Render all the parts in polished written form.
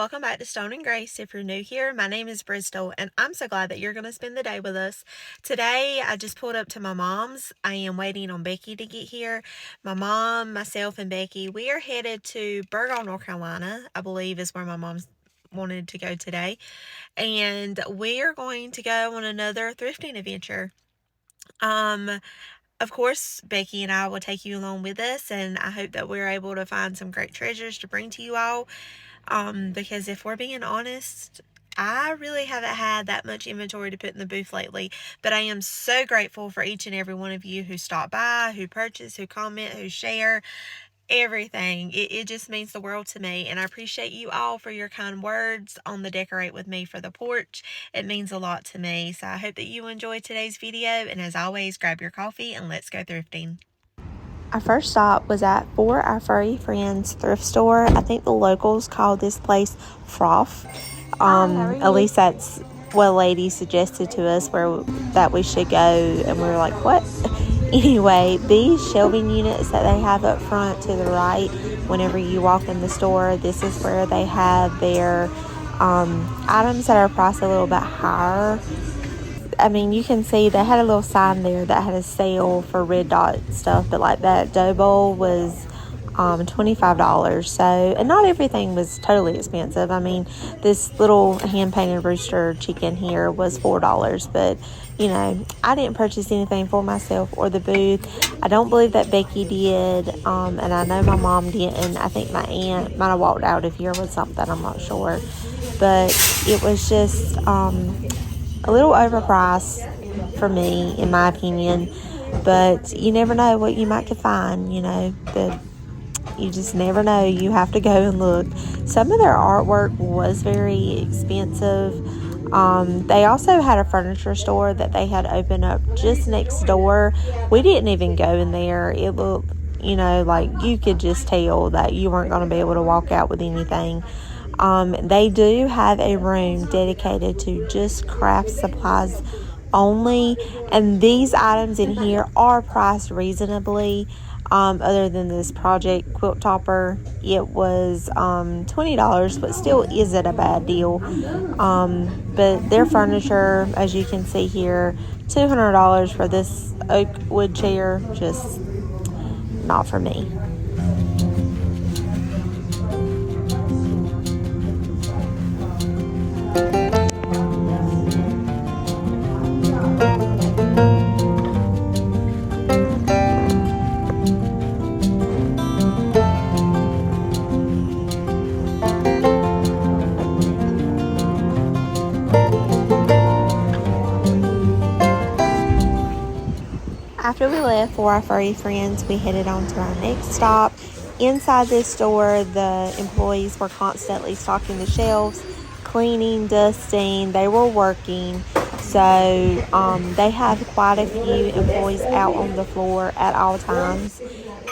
welcome back to Stone and Grace. If you're new here, my name is Bristol, and I'm so glad that you're going to spend the day with us. Today, I just pulled up to my mom's. I am waiting on Becky to get here. My mom, myself, and Becky, we are headed to Burgaw, North Carolina, I believe is where my mom's wanted to go today. And we are going to go on another thrifting adventure. Of course, Becky and I will take you along with us, and I hope that we're able to find some great treasures to bring to you all. Because if we're being honest, I really haven't had that much inventory to put in the booth lately, but I am so grateful for each and every one of you who stop by, who purchase, who comment, who share, everything. It just means the world to me, and I appreciate you all for your kind words on the decorate with me for the porch. It means a lot to me, so I hope that you enjoyed today's video, and as always, grab your coffee and let's go thrifting. Our first stop was at For Our Furry Friends thrift store. I think the locals call this place Froth. At least that's what a lady suggested to us that we should go, and we were like, what? Anyway, these shelving units that they have up front to the right, whenever you walk in the store, this is where they have their items that are priced a little bit higher. I mean, you can see they had a little sign there that had a sale for red dot stuff, but like that dough bowl was $25. So, and not everything was totally expensive. I mean, this little hand-painted rooster chicken here was $4, but you know, I didn't purchase anything for myself or the booth. I don't believe that Becky did, and I know my mom didn't. I think my aunt might have walked out of here with something, I'm not sure, but it was just a little overpriced for me, in my opinion, but you never know what you might could find, you know, you just never know. You have to go and look. Some of their artwork was very expensive. They also had a furniture store that they had opened up just next door. We didn't even go in there. It looked, you know, like you could just tell that you weren't going to be able to walk out with anything. They do have a room dedicated to just craft supplies only, and these items in here are priced reasonably. Other than this project quilt topper, it was $20, but still isn't a bad deal. But their furniture, as you can see here, $200 for this oak wood chair, just not for me. After we left For Our Furry Friends, we headed on to our next stop. Inside this store, the employees were constantly stocking the shelves, cleaning, dusting. They were working. So they have quite a few employees out on the floor at all times.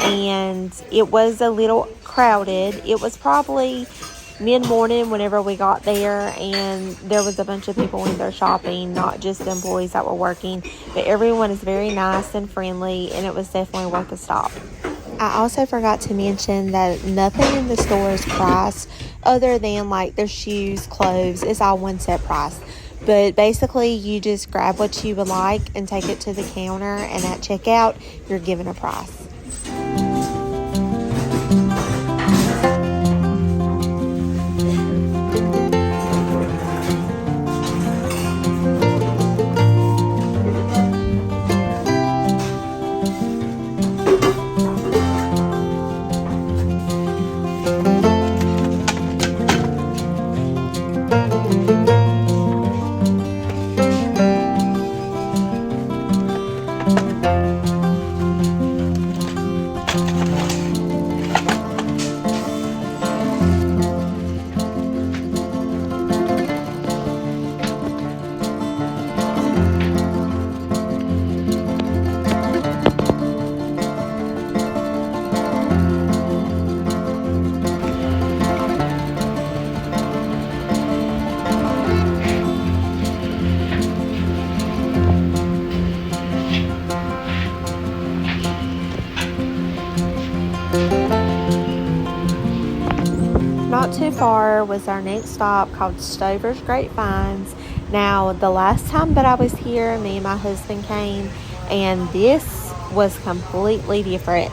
And it was a little crowded. It was probably mid-morning whenever we got there, and there was a bunch of people in there shopping, not just the employees that were working, but everyone is very nice and friendly, and it was definitely worth a stop. I also forgot to mention that nothing in the store is priced other than like their shoes, clothes. It's all one set price, but basically you just grab what you would like and take it to the counter, and at checkout you're given a price. too far was our next stop, called Stover's Great Finds. Now, the last time that I was here, me and my husband came, and this was completely different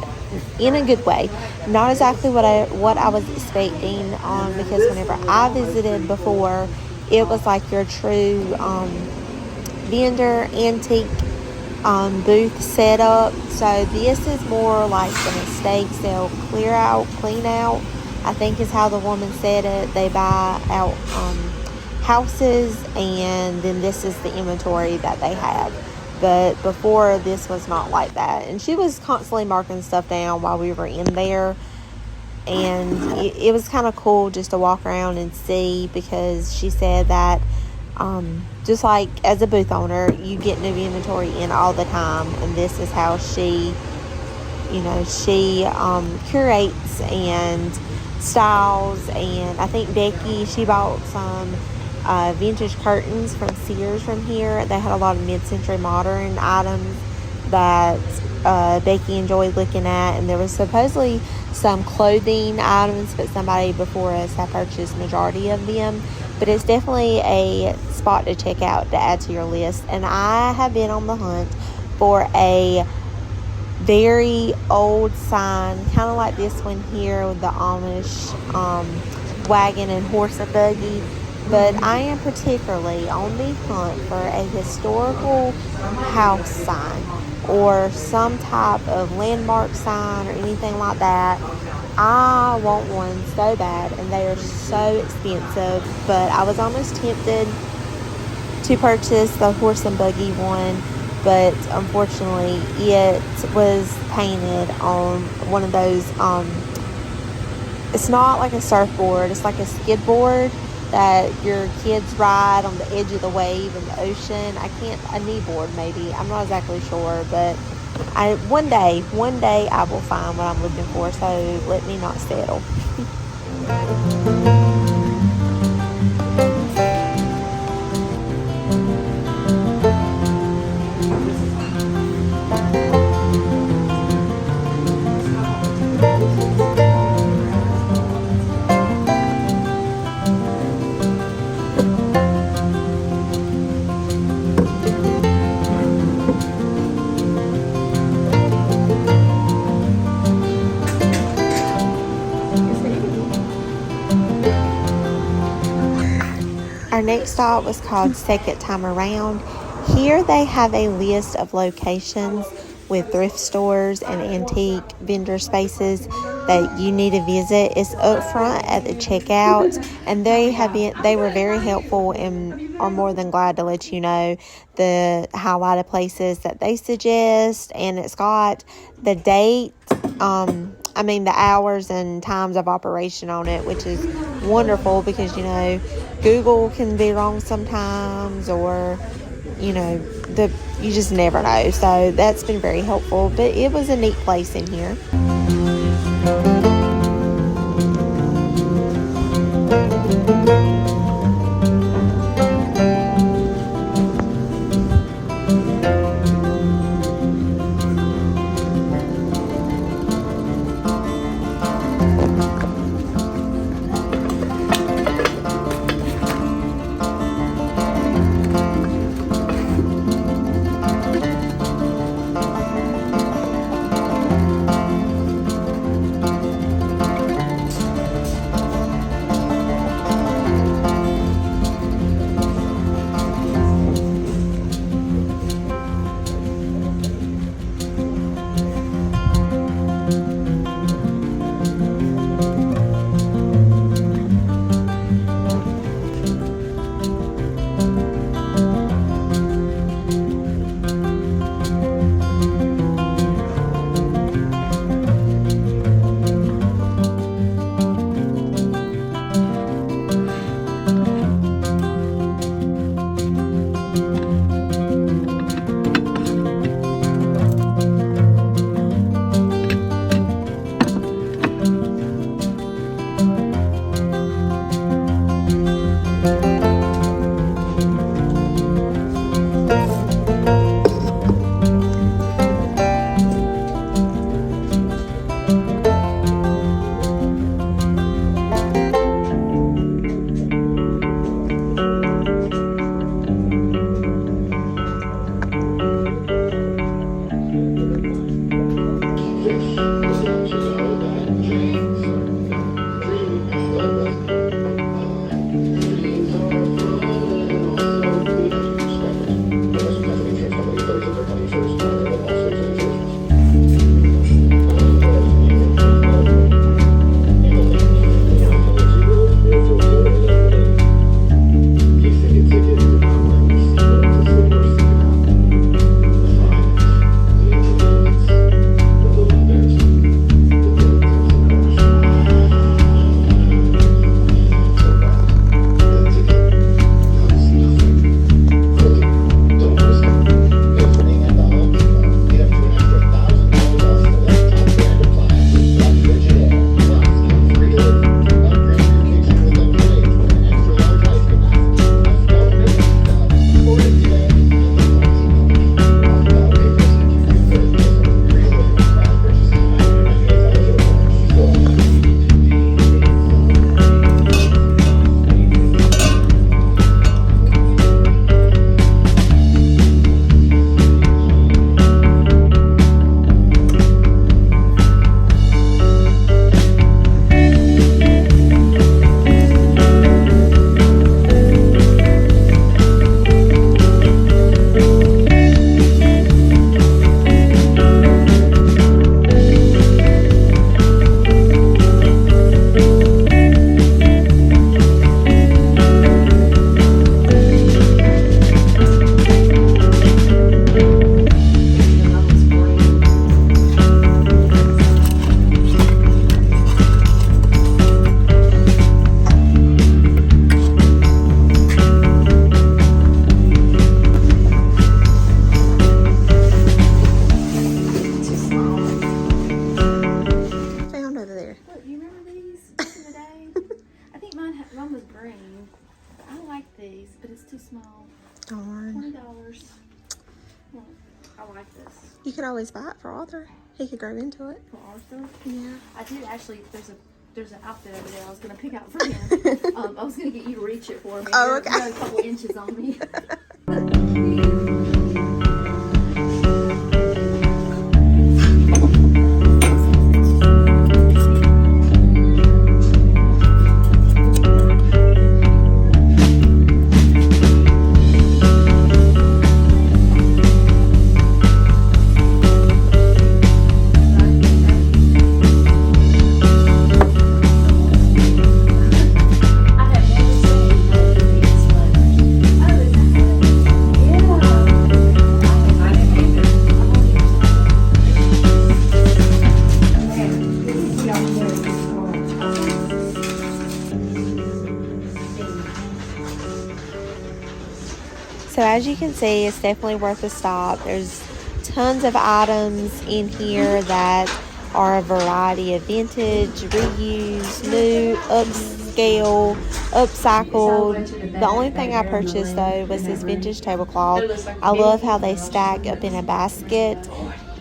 in a good way. Not exactly what I was expecting, because whenever I visited before, it was like your true vendor antique booth setup. So this is more like an estate sale, clean out, I think is how the woman said it. They buy out houses, and then this is the inventory that they have. But before, this was not like that. And she was constantly marking stuff down while we were in there. And it was kind of cool just to walk around and see, because she said that just like as a booth owner, you get new inventory in all the time. And this is how she curates and styles. And I think Becky, she bought some vintage curtains from Sears from here. They had a lot of mid-century modern items that Becky enjoyed looking at, and there was supposedly some clothing items, but somebody before us had purchased majority of them. But it's definitely a spot to check out, to add to your list. And I have been on the hunt for a very old sign, kind of like this one here with the Amish wagon and horse and buggy. But I am particularly on the hunt for a historical house sign, or some type of landmark sign, or anything like that. I want one so bad, and they are so expensive. But I was almost tempted to purchase the horse and buggy one, but unfortunately it was painted on one of those, it's not like a surfboard, it's like a skid board that your kids ride on the edge of the wave in the ocean. A kneeboard maybe, I'm not exactly sure, but one day I will find what I'm looking for, so let me not settle. Our next stop was called Second Time Around. Here they have a list of locations with thrift stores and antique vendor spaces that you need to visit. It's up front at the checkout, and they were very helpful and are more than glad to let you know the highlighted places that they suggest. And it's got the date, the hours and times of operation on it, which is wonderful, because Google can be wrong sometimes, or you just never know. So that's been very helpful. But it was a neat place in here. could always buy it for Arthur. He could grow into it. For Arthur? Yeah. I did actually, there's an outfit over there I was going to pick out for him. I was going to get you to reach it for me. Oh, okay. You got a couple inches on me. So as you can see, it's definitely worth a stop. There's tons of items in here that are a variety of vintage, reuse, new, upscale, upcycled. The only thing I purchased though was this vintage tablecloth. I love how they stack up in a basket.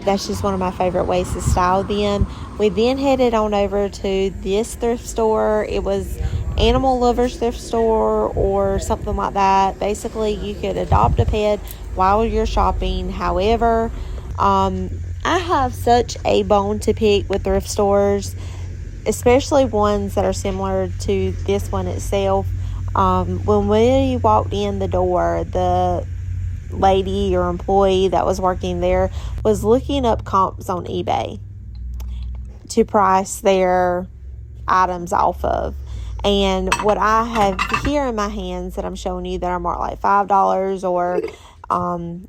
That's just one of my favorite ways to style them. We then headed on over to this thrift store. It was Animal Lovers Thrift Store or something like that. Basically, you could adopt a pet while you're shopping. However, I have such a bone to pick with thrift stores, especially ones that are similar to this one itself. When we walked in the door, the lady or employee that was working there was looking up comps on eBay to price their items off of. And what I have here in my hands that I'm showing you that are marked like $5 or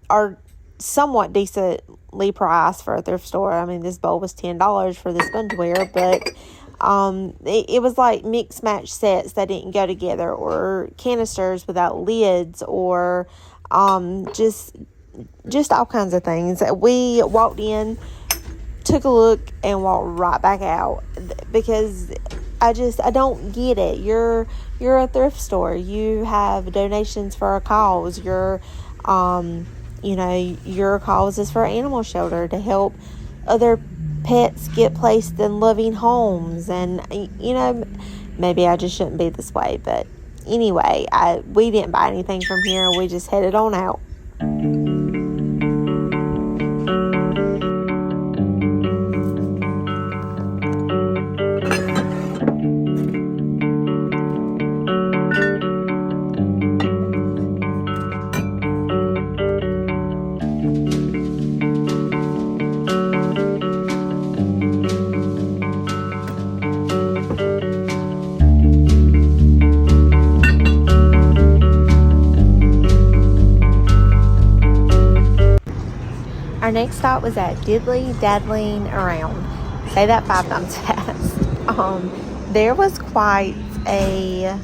are somewhat decently priced for a thrift store. I mean, this bowl was $10 for this sponge-ware, but it was like mix match sets that didn't go together, or canisters without lids, or just all kinds of things. We walked in, took a look, and walked right back out because I don't get it. You're a thrift store. You have donations for a cause. Your cause is for animal shelter to help other pets get placed in loving homes. And maybe I just shouldn't be this way, but anyway, we didn't buy anything from here. We just headed on out. Our next stop was at Diddly Daddling Around. Say that 5 times fast. There was quite a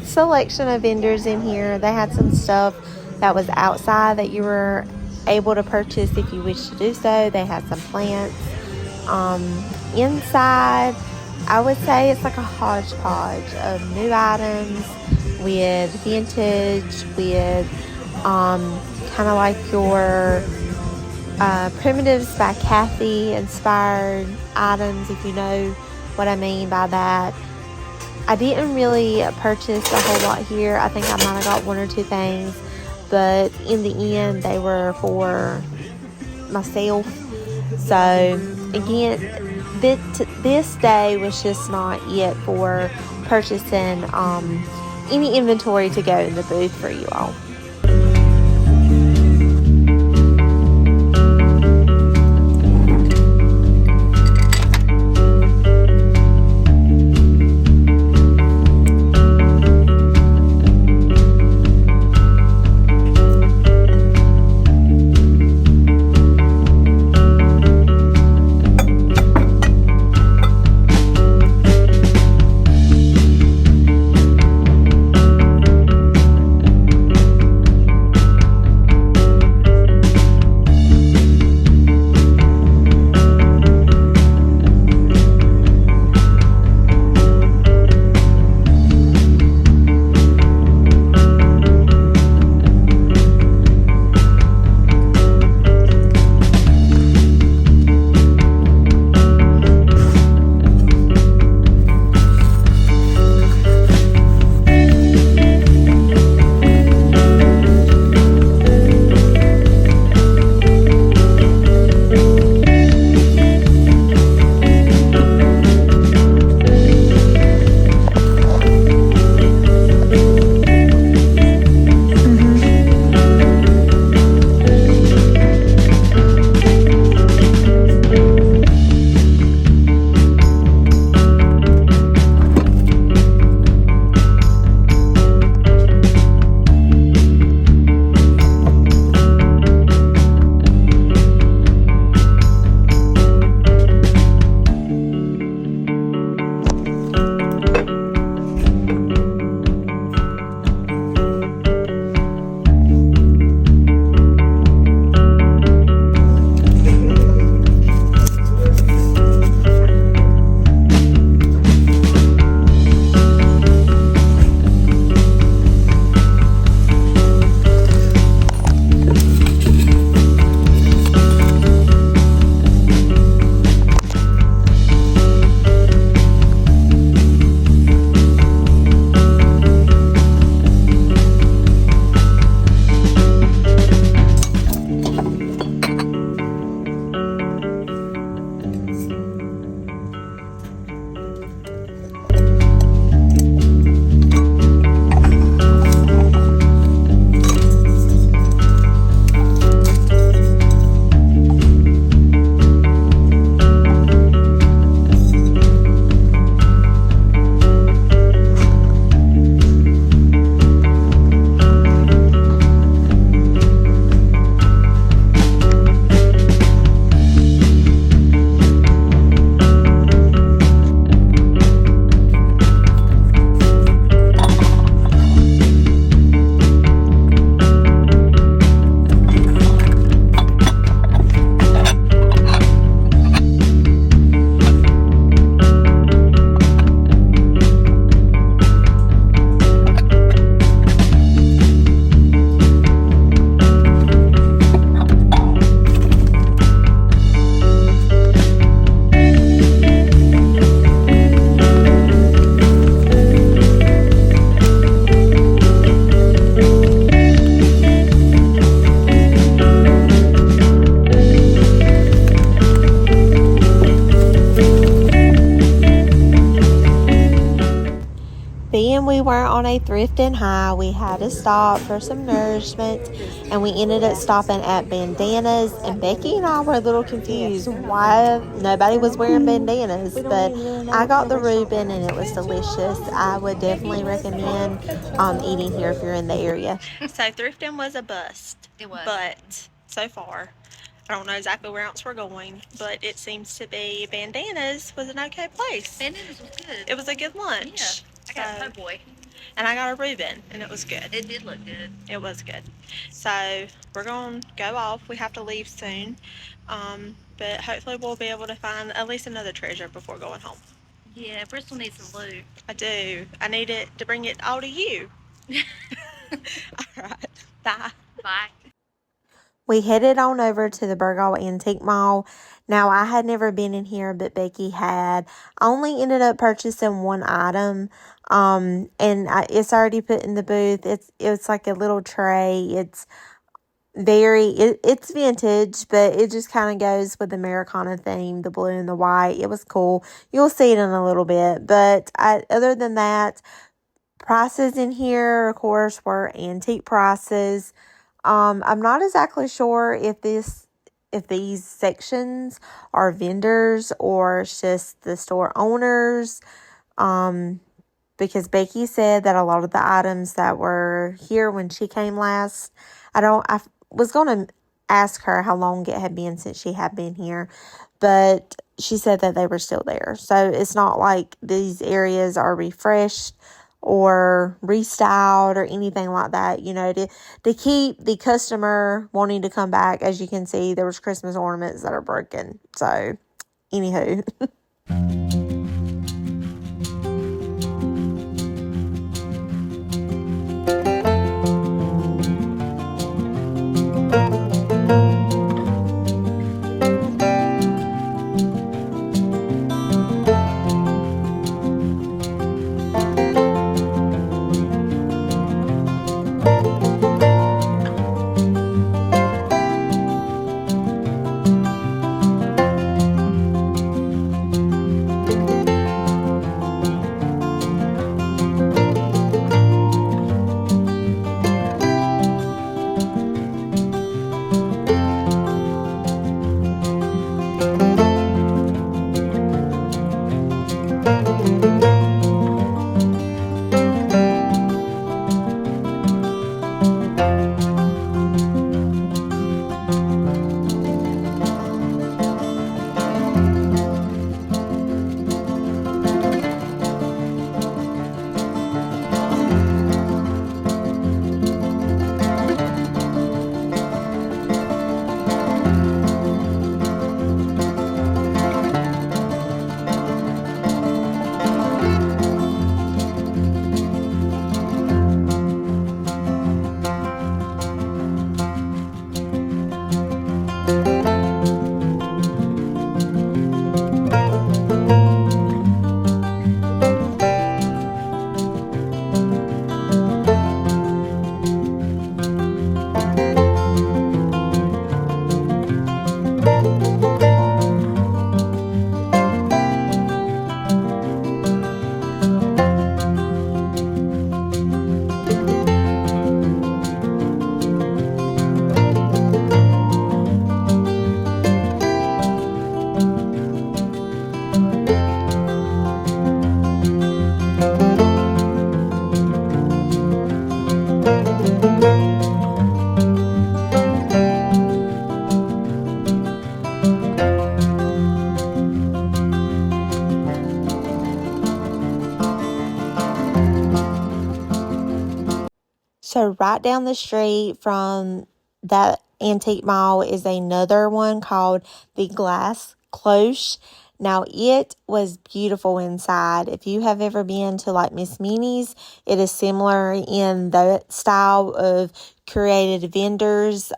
selection of vendors in here. They had some stuff that was outside that you were able to purchase if you wish to do so. They had some plants. Inside, I would say it's like a hodgepodge of new items with vintage, with kind of like your Primitives by Kathy inspired items, if you know what I mean by that. I didn't really purchase a whole lot here. I think I might have got 1 or 2 things, but in the end they were for myself. So again, this day was just not yet for purchasing any inventory to go in the booth for you all. when we were on a thrifting high, we had to stop for some nourishment, and we ended up stopping at bandanas, and Becky and I were a little confused why nobody was wearing bandanas, but I got the Reuben and it was delicious. I would definitely recommend eating here if you're in the area. So thrifting was a bust. It was. But so far, I don't know exactly where else we're going, but it seems to be Bandanas was an okay place. Bandanas was good. It was a good lunch. Yeah. I got a po' boy. And I got a Reuben, and it was good. It did look good. It was good. So we're going to go off. We have to leave soon. But hopefully we'll be able to find at least another treasure before going home. Yeah, Bristol needs some loot. I do. I need it to bring it all to you. All right. Bye. Bye. We headed on over to the Burgaw Antique Mall. Now, I had never been in here, but Becky had. I only ended up purchasing one item, it's already put in the booth. It's like a little tray. It's it's vintage, but it just kind of goes with the Americana theme, the blue and the white. It was cool. You'll see it in a little bit, but other than that, prices in here, of course, were antique prices. I'm not exactly sure if these sections are vendors or it's just the store owners. Because Becky said that a lot of the items that were here when she came last, I was going to ask her how long it had been since she had been here, but she said that they were still there. So it's not like these areas are refreshed or restyled or anything like that, to keep the customer wanting to come back. As you can see, there was Christmas ornaments that are broken. So, anywho. So right down the street from that antique mall is another one called the Glass Cloche. Now, it was beautiful inside. If you have ever been to like Miss Minnie's, it is similar in the style of curated vendors.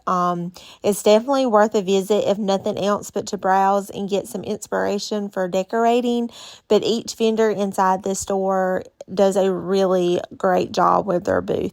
It's definitely worth a visit, if nothing else but to browse and get some inspiration for decorating. But each vendor inside this store does a really great job with their booth.